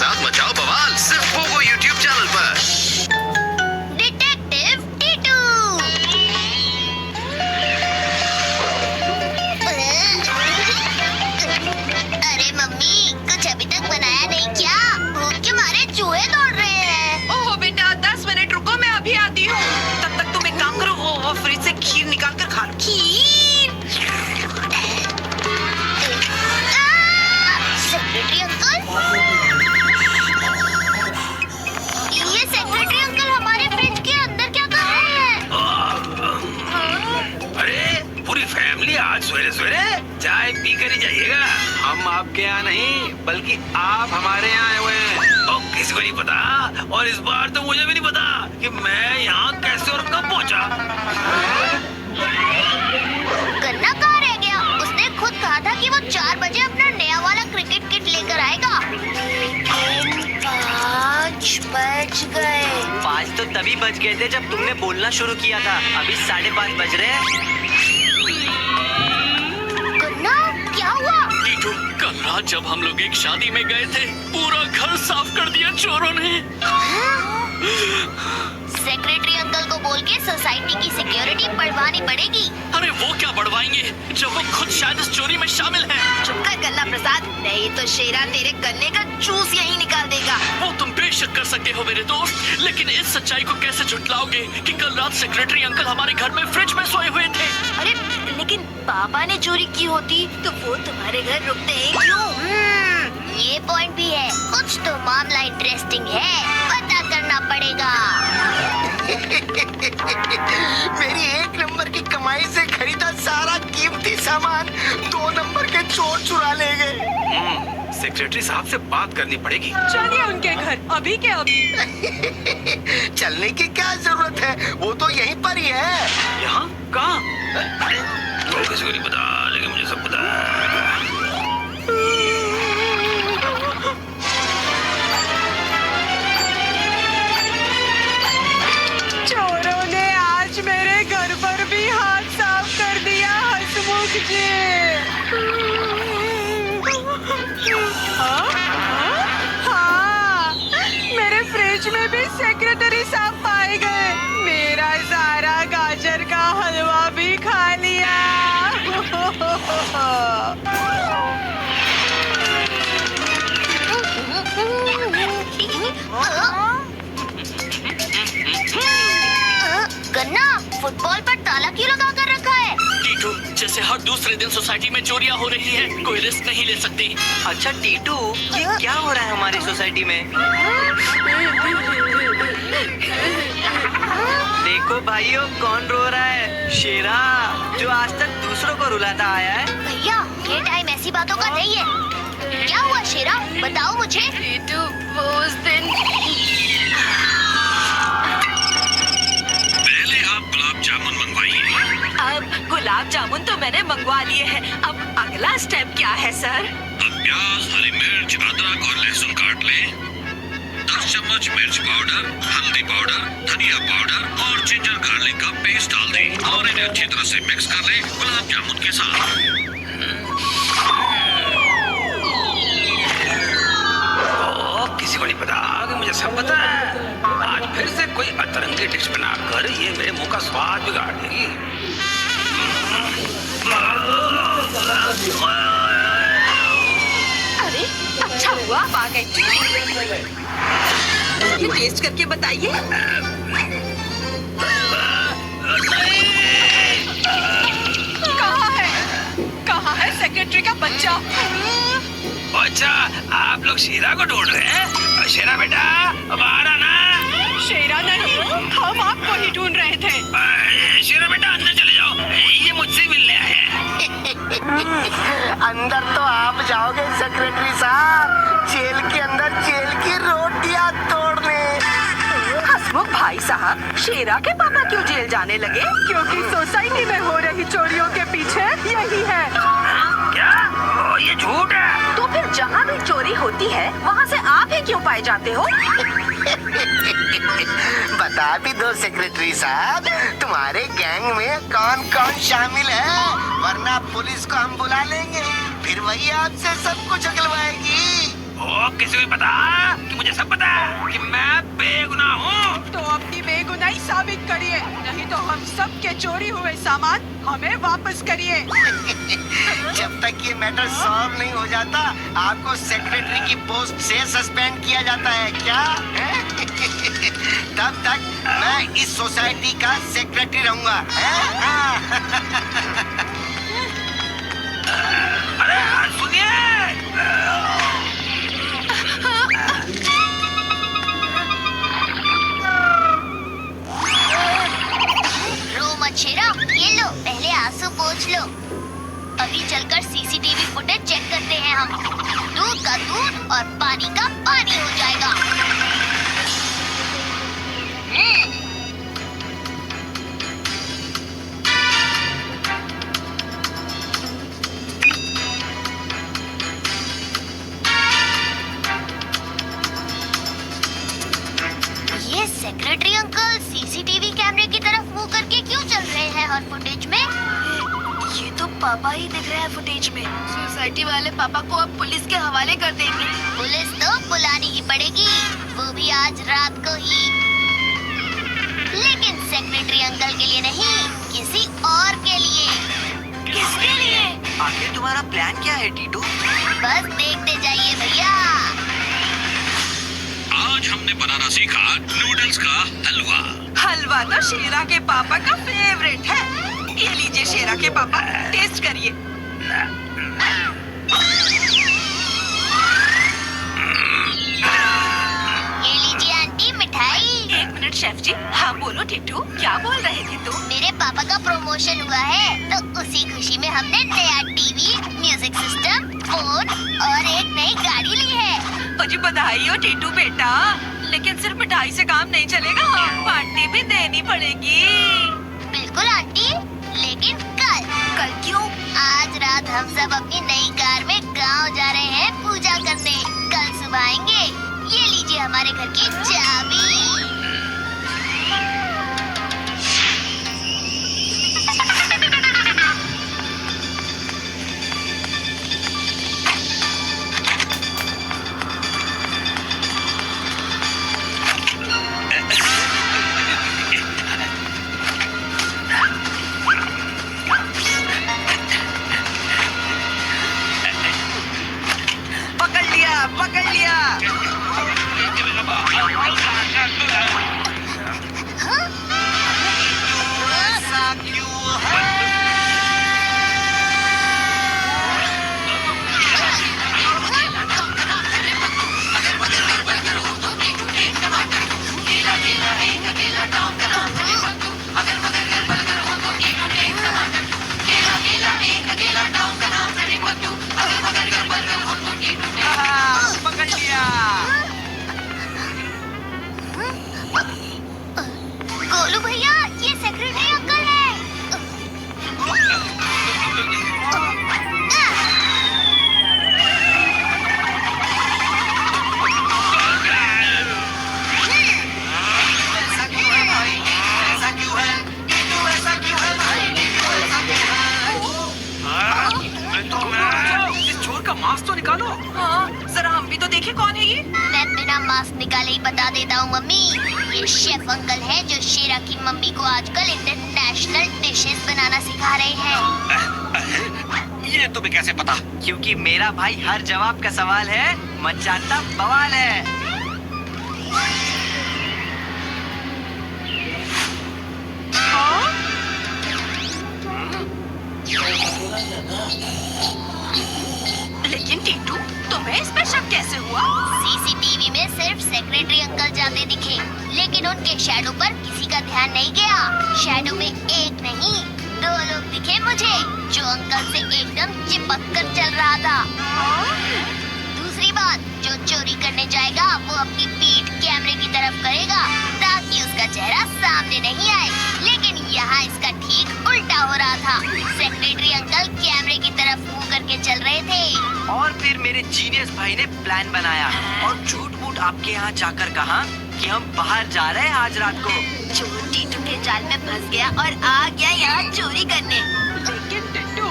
साथ मचाओ बवाल सिर्फ पोगो यूट्यूब चैनल पर। डिटेक्टिव टीटू। अरे मम्मी, कुछ अभी तक बनाया नहीं क्या? भूख के मारे चूहे दौड़ रहे हैं। ओह बेटा, 10 मिनट रुको, मैं अभी आती हूँ। तब तक तुम एक काम करो, वो फ्रिज से खीर निकाल कर खा लो। खीर? सेक्रेटरी अंकल, ये सेक्रेटरी अंकल हमारे फ्रिज के अंदर क्या कर रहे हैं? अरे पूरी फैमिली आज सवेरे सवेरे चाय पी कर ही जाइएगा। हम आपके यहाँ नहीं बल्कि आप हमारे यहाँ आए हुए हैं। और किसी को नहीं पता, और इस बार तो मुझे भी नहीं पता कि मैं यहाँ कैसे और कब पहुँचा। गन्ना कहाँ रह गया? उसने खुद कहा था कि वो 4 बजे अपना नया वाला क्रिकेट किट लेकर आएगा। 5 बज गए। 5 तो तभी बज गए थे जब तुमने बोलना शुरू किया था। अभी 5:30 बज रहे हैं। गन्ना, क्या हुआ? टीटू, कल रात जब हम लोग एक शादी में गए थे, पूरा घर साफ कर दिया चोरों ने। सेक्रेटरी अंकल को बोल के सोसाइटी की सिक्योरिटी बढ़वानी पड़ेगी। अरे वो क्या बढ़वाएंगे जब वो खुद शायद इस चोरी में शामिल हैं। चुप कर गन्ना प्रसाद, नहीं तो शेरा तेरे गन्ने का जूस यहीं निकाल देगा। वो तुम बेशक कर सकते हो मेरे दोस्त, लेकिन इस सच्चाई को कैसे झुटलाओगे कि कल रात सेक्रेटरी अंकल हमारे घर में फ्रिज में सोए हुए थे। अरे लेकिन पापा ने चोरी की होती तो वो तुम्हारे घर रुकते हैं क्यों? ये पॉइंट भी है। कुछ तो मामला इंटरेस्टिंग है, पता करना पड़ेगा। मेरी 1 नंबर की कमाई से खरीदा सारा कीमती सामान 2 नंबर के चोर चुरा ले गए। सेक्रेटरी साहब से बात करनी पड़ेगी। चलिए उनके घर अभी के अभी। चलने की क्या जरूरत है, वो तो यहीं पर ही है। यहाँ कहाँ? तो किसी को नहीं पता, लेकिन मुझे सब पता है। चोरों ने आज मेरे घर पर भी हाथ साफ कर दिया। हंसमुख जी। हाँ, मेरे फ्रिज में भी सेक्रेटरी साहब पाए गए। मेरा सारा गाजर का हलवा भी खा लिया। गन्ना, फुटबॉल पर ताला क्यों लगा कर रखा है? टीटू, जैसे हर दूसरे दिन सोसाइटी में चोरियां हो रही हैं, कोई रिस्क नहीं ले सकती। अच्छा टीटू, ये क्या हो रहा है हमारी सोसाइटी में? देखो भाइयों, कौन रो रहा है? शेरा, जो आज तक दूसरों को रुलाता आया है। भैया, ये टाइम ऐसी बातों का नहीं है। क्या हुआ शेरा, बताओ मुझे। टीटू, वो उस दिन पहले आप गुलाब जामुन मंगवाइए। अब गुलाब जामुन तो मैंने मंगवा लिए हैं। अब अगला स्टेप क्या है सर? अब प्याज, हरी मिर्च, अदरक और लहसुन काट लें। 10 चम्मच मिर्च पाउडर, हल्दी पाउडर, धनिया पाउडर और जिंजर गार्लिक का पेस्ट डाल दें और इन्हें अच्छी तरह से मिक्स कर लें गुलाब जामुन के साथ। किसी को नहीं पता कि मुझे सब पता है। आज फिर से कोई अतरंगी डिश बनाकर ये मेरे मुंह का स्वाद बिगाड़ देगी। अरे अच्छा हुआ आप आ गए। ये टेस्ट करके बताइए। कहाँ है सेक्रेटरी का बच्चा? अच्छा, आप लोग शेरा को ढूंढ रहे हैं? शेरा बेटा, बाहर आना। शेरा नहीं, हम आपको ही ढूंढ रहे थे। शेरा बेटा, अंदर चले जाओ, ये मुझसे मिलने आए हैं। अंदर तो आप जाओगे सेक्रेटरी साहब, जेल के अंदर जेल की रोटियां तोड़ने। हसमुख भाई साहब, शेरा के पापा क्यों जेल जाने लगे? क्योंकि सोसाइटी में हो रही चोरियों के पीछे यही है। क्या? ये झूठ है। तो फिर जहाँ भी चोरी होती है वहाँ से आप ही क्यों पाए जाते हो? बता भी दो सेक्रेटरी साहब, तुम्हारे गैंग में कौन कौन शामिल है, वरना पुलिस को हम बुला लेंगे, फिर वही आपसे सब कुछ उगलवाएगी। ओ, किसी को पता? तो हम सब के चोरी हुए सामान हमें वापस करिए। जब तक ये मैटर सॉल्व नहीं हो जाता आपको सेक्रेटरी की पोस्ट से सस्पेंड किया जाता है क्या? हैं? तब तक मैं इस सोसाइटी का सेक्रेटरी रहूंगा। अरे सुनिए, रो मत शेरा, ये लो पहले आंसू पोंछ लो। अभी चलकर सीसीटीवी फुटेज चेक करते हैं हम। दूध का दूध और पानी का पानी हो जाएगा। ये सेक्रेटरी अंकल सीसीटीवी कैमरे की तरफ मुंह करके क्यों चल रहे हैं हर फुटेज में? ये तो पापा ही दिख रहा है फुटेज में। सोसाइटी वाले पापा को अब पुलिस के हवाले कर देंगे। पुलिस तो बुलानी ही पड़ेगी, वो भी आज रात को ही। लेकिन सेक्रेटरी अंकल के लिए नहीं, किसी और के लिए। किसके लिए? आखिर तुम्हारा प्लान क्या है टीटू? बस देखते जाइए भैया। आज हमने बनाना सीखा नूडल्स का हलवा। हलवा तो शेरा के पापा का फेवरेट है। ये लीजिए शेरा के पापा, टेस्ट करिए। ये लीजिए आंटी मिठाई। 1 मिनट शेफ जी। हाँ बोलो टिट्टू, क्या बोल रहे थे तुम? मेरे पापा का प्रमोशन हुआ है तो उसी खुशी में हमने नया टीवी, म्यूजिक सिस्टम, फोन और एक नई गाड़ी ली है। मुझे बधाई हो टिट्टू बेटा, लेकिन सिर्फ मिठाई से काम नहीं चलेगा, पार्टी भी देनी पड़ेगी। बिल्कुल आंटी, लेकिन कल। कल क्यों? आज रात हम सब अपनी नई कार में गांव जा रहे हैं पूजा करने। कल सुबह आएंगे। ये लीजिए हमारे घर की चाबी। पकड़ लिया, पकड़ लिया। ऐसा क्यों है? पकड़ लिया। गोलू भैया, ये सेक्रेटरी अंकल है। ऐसा क्यों है भाई? ऐसा क्यों है? टीटू ऐसा क्यों है भाई? टीटू ऐसा क्यों है? इस चोर का मास्क तो निकालो। हाँ, जरा हम भी तो देखें कौन है ये। मैं बिना मास्क निकाले ही बता देता हूँ मम्मी, ये शेफ अंकल हैं जो शेरा की मम्मी को आजकल इंटरनेशनल डिशेस बनाना सिखा रहे हैं। ये तुम्हें कैसे पता? क्योंकि मेरा भाई हर जवाब का सवाल है मचाता बवाल है। लेकिन टीटू, तुम्हें इस पे शक कैसे हुआ? सीसीटीवी में सिर्फ सेक्रेटरी अंकल जाते दिखे, लेकिन उनके शैडो पर किसी का ध्यान नहीं गया। शैडो में एक नहीं 2 लोग दिखे मुझे, जो अंकल से एकदम चिपक कर चल रहा था। दूसरी बात, जो चोरी करने जाएगा वो अपनी पीठ कैमरे की तरफ करेगा ताकि उसका चेहरा सामने नहीं आए। लेकिन यहाँ इसका ठीक उल्टा हो रहा था। सेक्रेटरी अंकल कैमरे की तरफ मुंह करके चल रहे थे। और फिर मेरे जीनियस भाई ने प्लान बनाया और झूठ मूठ आपके यहाँ जाकर कहा कि हम बाहर जा रहे हैं आज रात को। चोर टीटू के जाल में फंस गया और आ गया यहाँ चोरी करने। लेकिन टिट्टू,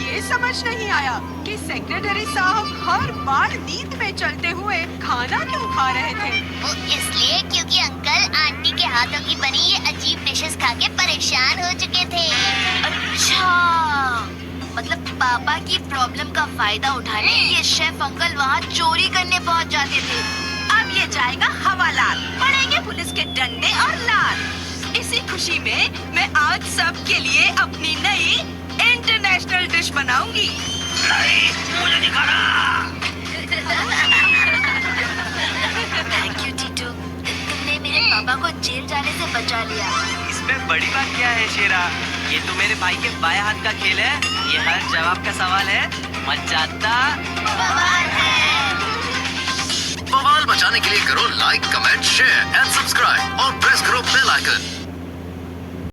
ये ये समझ नहीं आया कि सेक्रेटरी साहब हर बार नींद में चलते हुए खाना क्यों खा रहे थे। वो इसलिए क्योंकि अंकल आंटी के हाथों की बनी ये अजीब डिशेस खा के परेशान हो चुके थे। अच्छा, मतलब पापा की प्रॉब्लम का फायदा उठाने ये शेफ अंकल वहाँ चोरी करने पहुँच जाते थे। अब ये जाएगा हवालात, पड़ेंगे पुलिस के डंडे और लात। इसी खुशी में मैं आज सबके लिए अपनी नई इंटरनेशनल डिश बनाऊंगी। नहीं, मुझे नहीं खाना। थैंक यू टीटू, तुमने मेरे पापा को जेल जाने से बचा लिया। इसमें बड़ी बात क्या है शेरा? ये तो मेरे भाई के बाएं हाथ का खेल है। ये हर जवाब का सवाल है। मत जाता। बवाल बचाने के लिए करो like, comment, share and subscribe और प्रेस करो बेल आइकन।